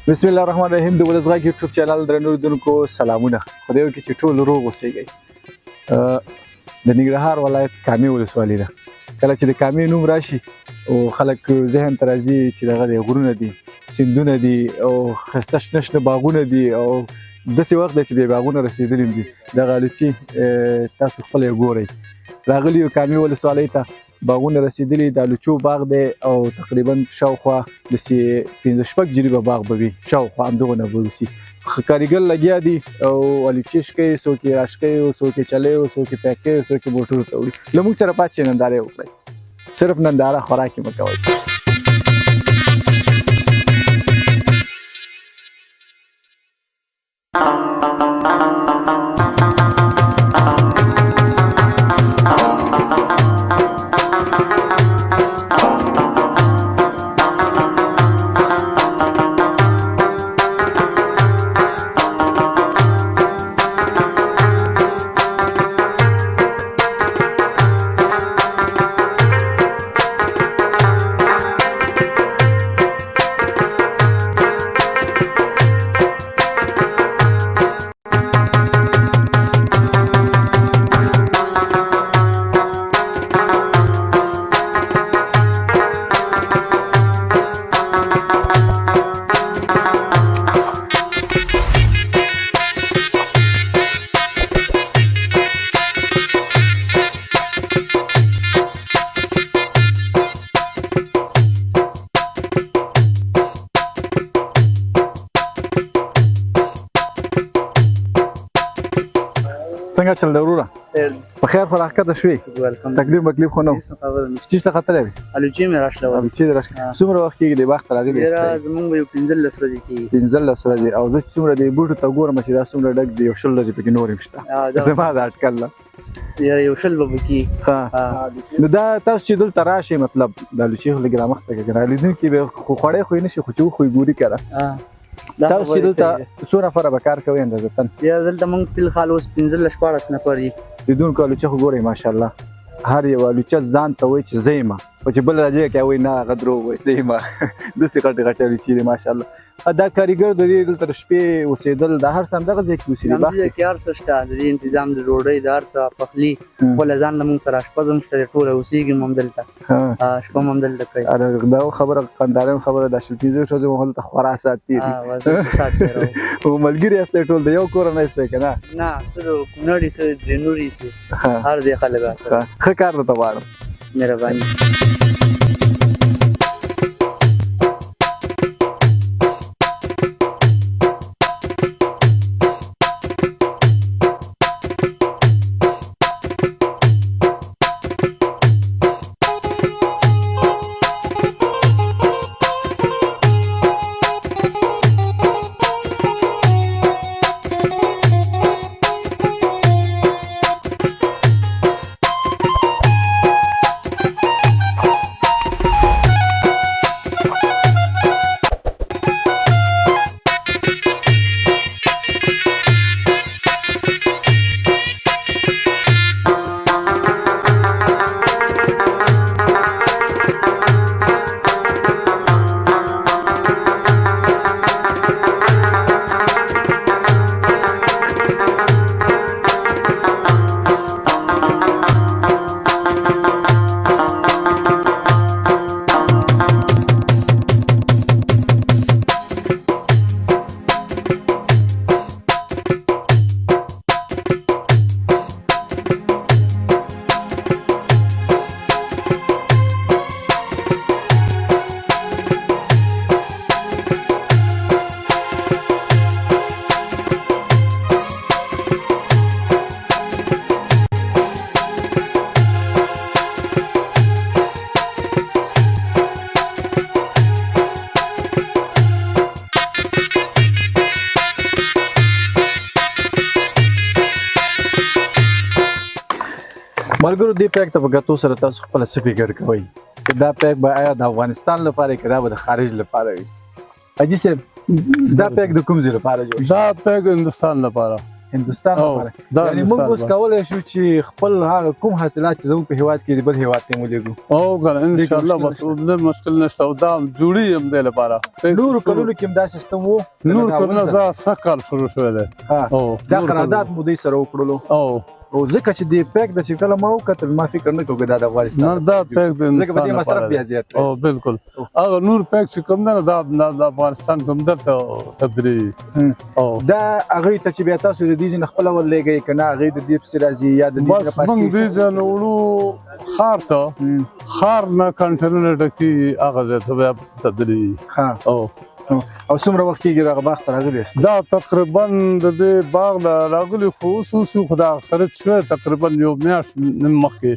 بسم الله الرحمن الرحیم. د ولسغږ یوټیوب چینل درنو لیدونکو سلامونه. خدای وکړي چې ټول روغ اوسئ. د ننګرهار ولایت کامې ولسوالي ده. کله چې د کامې نوم راشي او خلک ذهن ته راځي چې دغه د غرونه دي، سیندونه دي او ښایسته شنه شنه باغونه دي او داسې وخت دی چې بې باغونه رسېدلي دي. دغه الوچې تاسو خپله یې ګورئ. راغلي یو کامې ولسوالۍ ته، باغونه رسېدلي، د الوچو باغ دی او تقریبا شاوخوا داسې 5-6 جریبه باغ به وي، شاوخوا همدغونه به وسي. کاریګر لګیا دي او الوچې شکوي، څوک یې راشکوي، څوک یې چلوي، څوک یې پیک کوي، څوک یې موټرو ته وړي. له موږ سره پاتې شئ، ننداره یې وکړئ. صرف ننداره، خوراک یې مه کوئ. څنګه چل دی وروره؟ په خیر خو راښکته شوې؟ تکلیف مکلیف خو نه و؟ چېرته ختلی وې؟ الوچې مې راشله. الوچې دې راشله. څومره وخت کېږي دې باغ ته راغلي یاست؟ زمونږ به یو 15 ورځې کېږي. 15 ورځې. او زه چې څومره دې بوټو ته ګورم چې دا څومره ډک دي، یو 20 ورځې پکې نور هم شته زما د اټکل نه. یو 20 به پکې. نو دا تاسو چې دلته راشئ، مطلب د الوچې خو لږ رامخته کړه، رالیدونکي به خو خوړی خو یې نه شي، خو چې وخوري ګوري که نه. تاسو چې دلته څو نفره به کار کوئ اندازتن؟ دلته مونږ فی الحال اوس 15-14 نفر یو. لیدونکو الوچه خو ګورئ ماشاءالله، هر یو الوچه ځان ته وایي چې زه یم، خو چې بل راځي که وایي نه هغه دروغ وایي، زه یم. داسې غټې غټې الوچې دي ماشاءالله. دا کاریګر د دې دلته د شپې اوسېدل دا هر څه همدغه ځای کې اوسېدي؟ همدې ځای کې هر څه شته، د دې انتظام د ډوډۍ د هر څه پخلي، خپله ځان له مونږ سره اشپز هم شته، ټوله اوسېږي هم همدلته، شپه هم همدلته کوي. دا خبره قندارین خبره ده، 15 ورځې مو هلته خورا ساعت تېري او ملګري یاستئ ټول، د یو کوره نه یاستئ که نه؟ نه، څه د کونړ یې، څه د ترینور یې، هر ځای خلک راته. ښه کار درته غواړم. مهرباني. ملګرو دې پیک ته په کتو سره تاسو خپله څه فکر کوئ چې دا پیک به آیا د افغانستان لپاره که دا به د خارج لپاره وي؟ حاجي صاحب دا پیک د کوم ځای لپاره جوړ؟ دا پیک هندوستان لپاره. هندوستان لپاره یعنی موږ اوس کولی شو چې خپل هغه کوم حاصلات چې زموږ په هیواد کې دي بل هیواد ته یې ولېږو او کنه انشاءالله بس ډېر مشکل نشته او دا جوړي هم دی لپاره نورو کلونو کې هم دا سیستم و نور کلونه دا سږ کال شروع شوی دی دا قرارداد مو دوی سره وکړلو او ځکه چې د پیک د چې کله ما وکتل ما فکر نه کوم دا د افغانستان دا پیک د ځکه په دې مصرف بیا زیات او بالکل هغه نور پیک چې کوم نه دا د افغانستان کوم درته تبدیلي او دا هغه ته چې بیا تاسو د دې نه خپل ولېږئ کنه هغه د دې پسې راځي یا د دې بس موږ دې ځنه وړو خار ته خار نه کنټینر ډکی هغه ته بیا تبدیلي او څومره وخت کېږي دغه باغ ته راغلی یاست؟ دا تقریبا د دې باغ نه راغلي خو اوس خو دا خرید شوی تقریبا یو میاشت نیم مخکې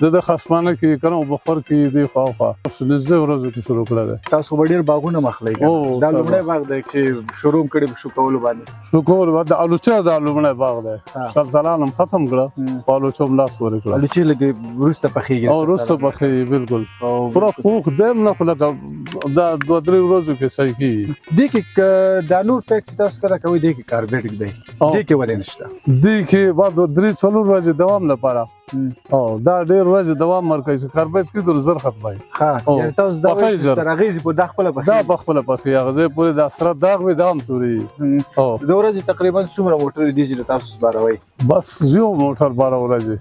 زه د خصمانه کې کنه بخور کې دی خواخوا نږدې ورځو کې شروع کړی دی تاسو خو ډېر باغونه مخلی دا لومړی باغ دی چې شروع کړی شو کولو باندې شو کولو باندې الوچه دا لومړی باغ دی شفتالان هم ختم کړه په الوچو هم لاس ورې کړه الوچې لږ وروسته پخېږي او وروسته پخېږي بالکل پوره پوخ دی هم نه خو لکه دا 2-3 ورځو کې صحیح کېږي دې کې دا نور پیک چې تاسو کله کوئ دې کې کاربوهایډریټ دی دې کې ولې نشته دې کې بعد 3-4 ورځې دوام لپاره او دا ډېر ورځې دوام ورکوي چې کاربوهایډریټ کې زر ختموي یعنې تاسو دا وایئ چې تر اغېزې په دا خپله پخېږي دا په خپله پخېږي هغه ځای پورې د سره داغ وي دا هم تورېږي د ورځې تقریبا څومره موټرې دي چې تاسو سپاروئ بس یو موټر 12 ورځې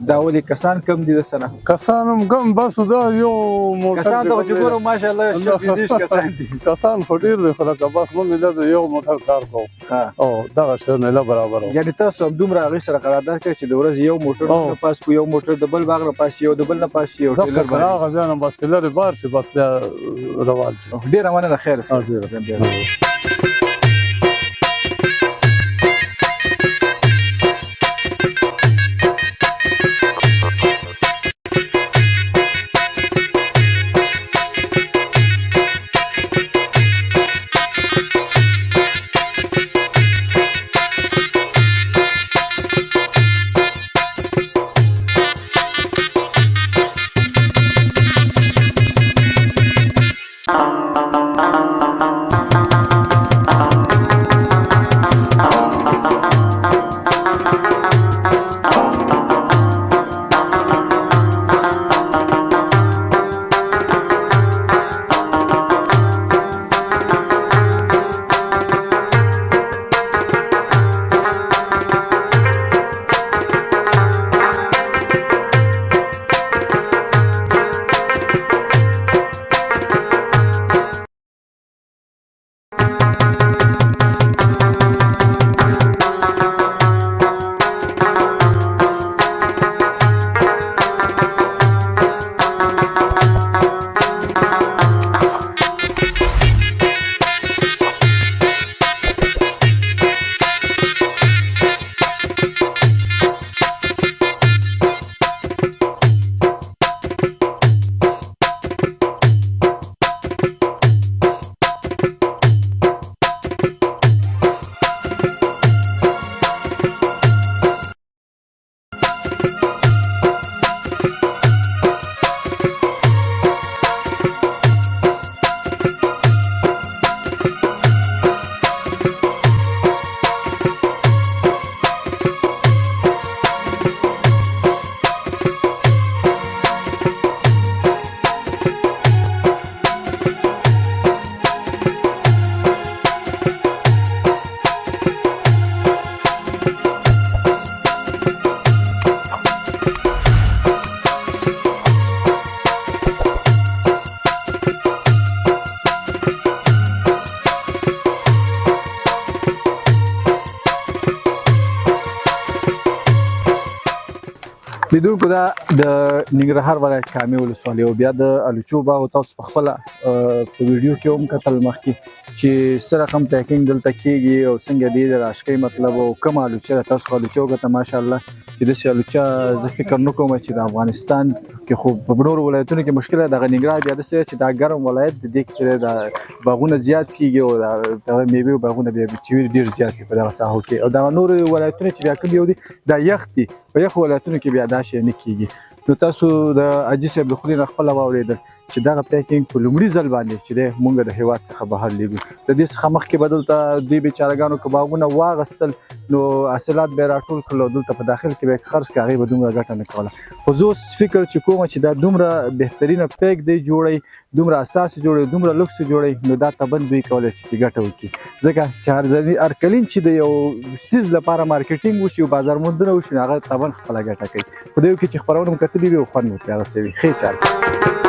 دا ولې کسان کم دي دسنه کسان هم کم بس دا یو موټر کسان ته چې ګورم ماشاءالله شپږ کسان دي کسان خو ډېر دي خو لکه بس موږ د یو موټر کار کوو او دغه شی نه برابر یعنې تاسو همدومره هغې سره قرارداد کوئ چې د ورځې یو موټر نه پاس کو یو موټر د بل باغ نه پاس یو د بل نه پاس یو ټیلر باندې هغه ځای نه بس ټیلر بار شي بس روان شي ډېره مننه خیر سره لیدونکو دا د ننګرهار ولایت کامې ولسوالۍ او بیا د الوچو باغ تاسو په خپله په ویډیو کې هم کتل مخکې چې څه رقم پیکینګ دلته کېږي او څنګه دی د راشکۍ مطلب او کوم الوچه ده تاسو خو الوچه وکړه ماشاءالله چې داسې الوچه زه فکر نه کوم چې د افغانستان کې خو په نورو ولایتونو کې مشکل ده دغه ننګرهار بیا داسې چې دا ګرم ولایت د دې کې چې د باغونه زیات کېږي او دغه میوې باغونه بیا چې ډېر زیات دي په دغه ساحو کې او دغه نورو ولایتونه چې بیا کوم یو دي دا یخ دي په یخو ولایتونو کې بیا دا شی نه کېږي نو تاسو د حاجي صاحب د خولې نه خپله واورېدل چې دغه پیکینګ په لومړي ځل باندې چې دی موږ د هیواد څخه بهر لیږو. د دې څخه مخکې به دلته دوی بیچارهګانو که باغونه واغستل نو حاصلات به یې راټول کړل او دلته په داخل کې به یې خرڅ کړه، هغې به دومره ګټه نه کوله. خو زه اوس فکر چې کوم چې دا دومره بهترینه پیک دی جوړوي، دومره اساس جوړوي، دومره لوکس جوړوي، نو دا طبعا دوی کولی شي چې ګټه وکړي، ځکه چې هرکلین چې د یو څیز لپاره مارکیټینګ وشي او بازار موندنه وشي، نو هغه طبعا خپله ګټه کوي. خو دې کې چې خپرونه مو کتلي وي او خوند مو پرې اخیستی وي. ښې چاره.